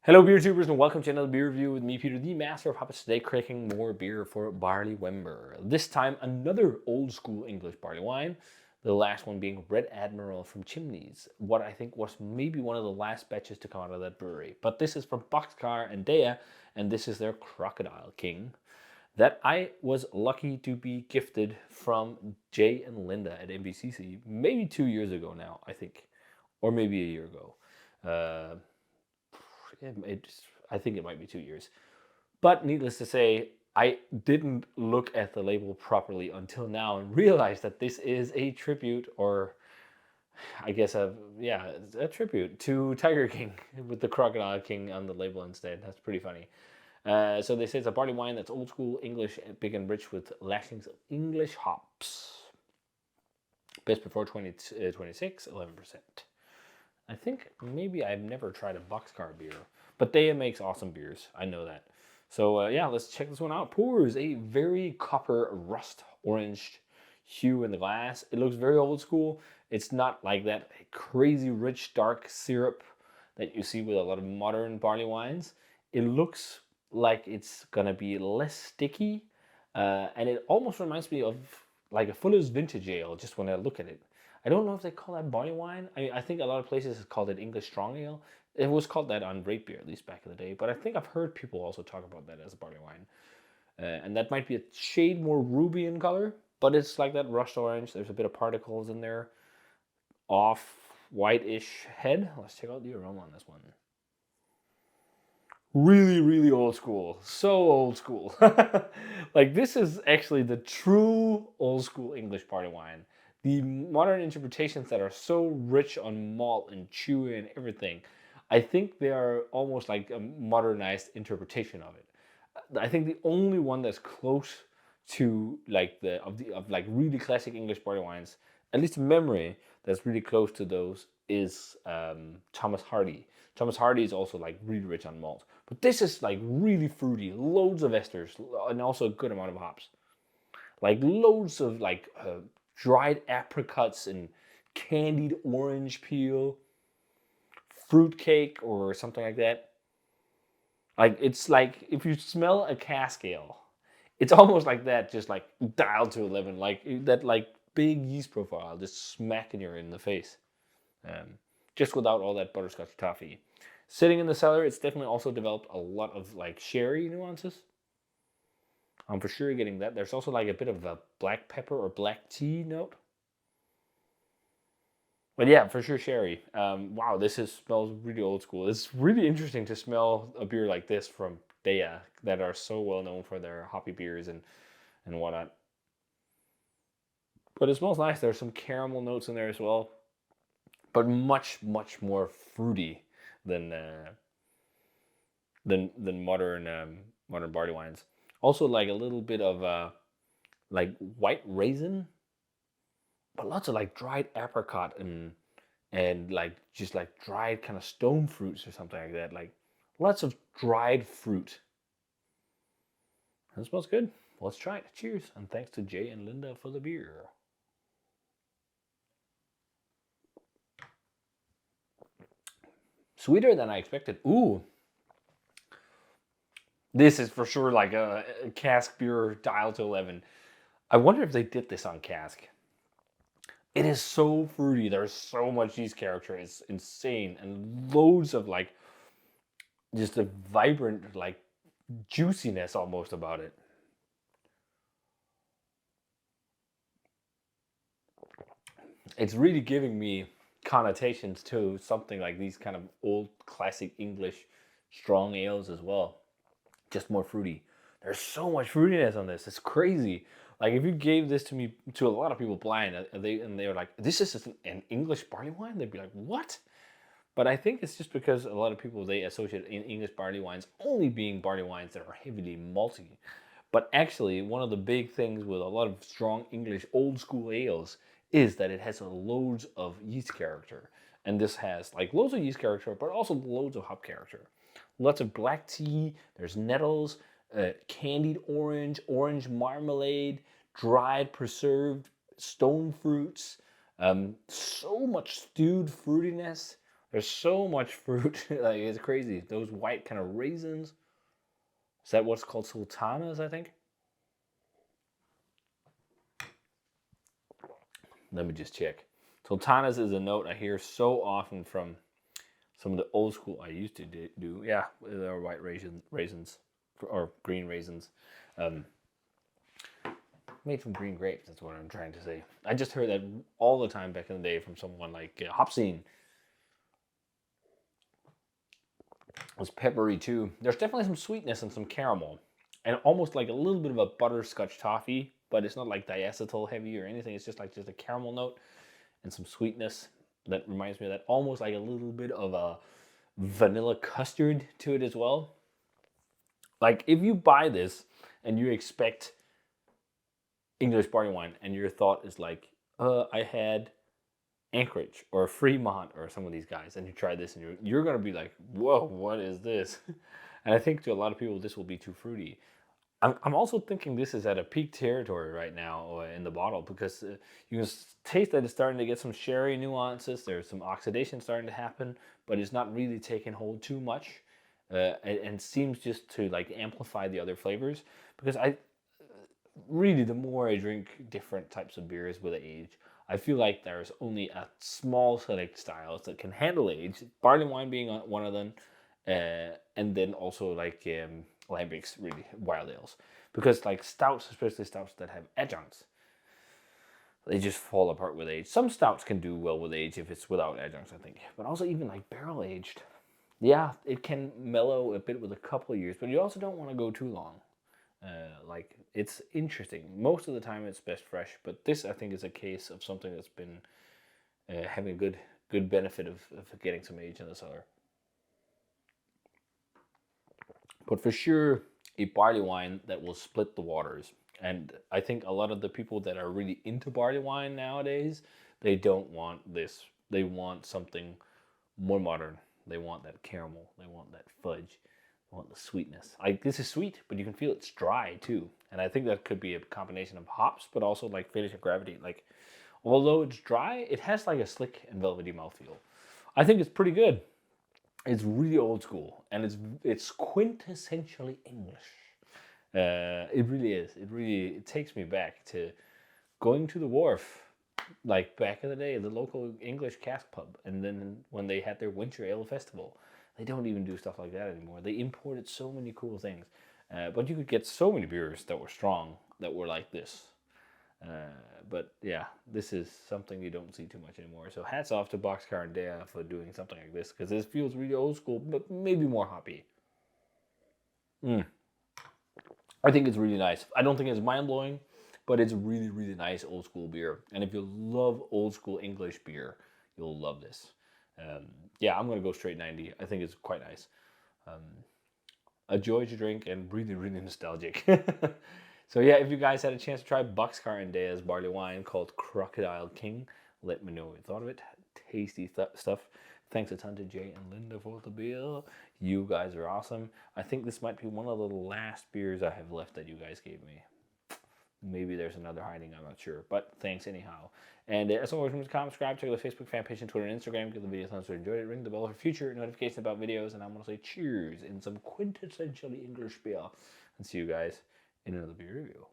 Hello beer tubers and welcome to another beer review with me, Peter, the master of hoppets. Today cracking more beer for Barley Wember. This time another old school English barley wine. The last one being Red Admiral from Chimneys. What I think was maybe one of the last batches to come out of that brewery. But this is from BOXCAR and Deya, and this is their Crocodile King that I was lucky to be gifted from Jay and Linda at MBCC maybe 2 years ago now, I think. Or maybe a year ago. I think it might be 2 years. But needless to say, I didn't look at the label properly until now and realized that this is a tribute, or I guess a tribute to Tiger King with the Crocodile King on the label instead. That's pretty funny. So they say it's a barley wine that's old school English, big and rich with lashings of English hops. Best before 2026, 11%. I think maybe I've never tried a boxcar beer, but Deya makes awesome beers. I know that. So yeah, let's check this one out. Pours a very copper rust orange hue in the glass. It looks very old school. It's not like that crazy rich dark syrup that you see with a lot of modern barley wines. It looks like it's gonna be less sticky, and it almost reminds me of like a Fuller's Vintage Ale just when I look at it. I don't know if they call that barley wine. I think a lot of places have called it English strong ale. It was called that on Rate Beer, at least back in the day. But I think I've heard people also talk about that as a barley wine. And that might be a shade more ruby in color, but it's like that rust orange. There's a bit of particles in there. Off white-ish head. Let's check out the aroma on this one. Really, really old school. So old school. Like, this is actually the true old school English barley wine. The modern interpretations that are so rich on malt and chewy and everything, I think they are almost like a modernized interpretation of it. I think the only one that's close to like like really classic English barley wines, at least in memory, that's really close to those is Thomas Hardy. Thomas Hardy is also like really rich on malt, but this is like really fruity, loads of esters, and also a good amount of hops. Like loads of like dried apricots and candied orange peel, fruitcake or something like that. Like it's like if you smell a cask ale, it's almost like that, just like dialed to 11, like that like big yeast profile just smacking you in the face, just without all that butterscotch toffee. Sitting in the cellar, it's definitely also developed a lot of like sherry nuances. I'm for sure getting that. There's also like a bit of a black pepper or black tea note. But yeah, for sure sherry. Wow, smells really old school. It's really interesting to smell a beer like this from Deya that are so well known for their hoppy beers and whatnot. But it smells nice. There's some caramel notes in there as well, but much more fruity than modern barley wines. Also, like a little bit of like white raisin, but lots of like dried apricot and like just like dried kind of stone fruits or something like that. Like lots of dried fruit. That smells good. Let's try it. Cheers, and thanks to Jay and Linda for the beer. Sweeter than I expected. Ooh. This is for sure like a cask beer dialed to 11. I wonder if they did this on cask. It is so fruity. There's so much yeast character. It's insane. And loads of like just a vibrant like juiciness almost about it. It's really giving me connotations to something like these kind of old classic English strong ales as well. Just more fruity. There's so much fruitiness on this. It's crazy. Like if you gave this to me to a lot of people blind, and they were like, "This is an English barley wine," they'd be like, "What?" But I think it's just because a lot of people they associate in English barley wines only being barley wines that are heavily malty. But actually, one of the big things with a lot of strong English old school ales is that it has loads of yeast character. And this has like loads of yeast character, but also loads of hop character. Lots of black tea, there's nettles, candied orange, orange marmalade, dried preserved stone fruits, so much stewed fruitiness, There's so much fruit. Like, it's crazy. Those white kind of raisins. Is that what's called sultanas, I think? Let me just check. Sultanas is a note I hear so often from some of the old school I used to do. Yeah, they're white raisins or green raisins. Um, Made from green grapes, that's what I'm trying to say. I just heard that all the time back in the day from someone like Hopsine. It was peppery too. There's definitely some sweetness and some caramel. And almost like a little bit of a butterscotch toffee, but it's not like diacetyl heavy or anything. It's just a caramel note and some sweetness that reminds me of that. Almost like a little bit of a vanilla custard to it as well. Like if you buy this and you expect English barley wine and your thought is like, I had Anchorage or Fremont or some of these guys, and you try this and you're gonna be like, whoa, what is this? And I think to a lot of people this will be too fruity. I'm also thinking this is at a peak territory right now in the bottle because you can taste that it's starting to get some sherry nuances. There's some oxidation starting to happen, but it's not really taking hold too much, and seems just to like amplify the other flavors. Because I really, the more I drink different types of beers with age, I feel like there's only a small select styles that can handle age. Barley wine being one of them, and then also like lambics, really wild ales, because like stouts, especially stouts that have adjuncts, they just fall apart with age. Some stouts can do well with age if it's without adjuncts, I think, but also even like barrel aged, yeah, it can mellow a bit with a couple of years, but you also don't want to go too long. Like it's interesting. Most of the time it's best fresh, but this I think is a case of something that's been having a good benefit of getting some age in the cellar. But for sure, a barley wine that will split the waters. And I think a lot of the people that are really into barley wine nowadays, they don't want this. They want something more modern. They want that caramel. They want that fudge. They want the sweetness. Like this is sweet, but you can feel it's dry too. And I think that could be a combination of hops, but also like finish and gravity. Like although it's dry, it has like a slick and velvety mouthfeel. I think it's pretty good. It's really old school, and it's quintessentially English. It really is. It takes me back to going to the wharf, like back in the day, the local English cask pub, and then when they had their winter ale festival. They don't even do stuff like that anymore. They imported so many cool things, but you could get so many beers that were strong that were like this. But yeah, this is something you don't see too much anymore. So hats off to BOXCAR and Deya for doing something like this because this feels really old school, but maybe more hoppy. I think it's really nice. I don't think it's mind blowing, but it's really nice old school beer. And if you love old school English beer, you'll love this. Um, yeah, I'm gonna go straight 90. I think it's quite nice. A joy to drink and really nostalgic. So yeah, if you guys had a chance to try BOXCAR and Deya's barley wine called Crocodile King, let me know what you thought of it. Tasty stuff. Thanks a ton to Jay and Linda for the beer. You guys are awesome. I think this might be one of the last beers I have left that you guys gave me. Maybe there's another hiding, I'm not sure. But thanks anyhow. And as always, remember to comment, subscribe, check out the Facebook fan page and Twitter and Instagram. Give the video a thumbs up if you enjoyed it. Ring the bell for future notifications about videos. And I'm going to say cheers in some quintessentially English beer. And see you guys in another beer review.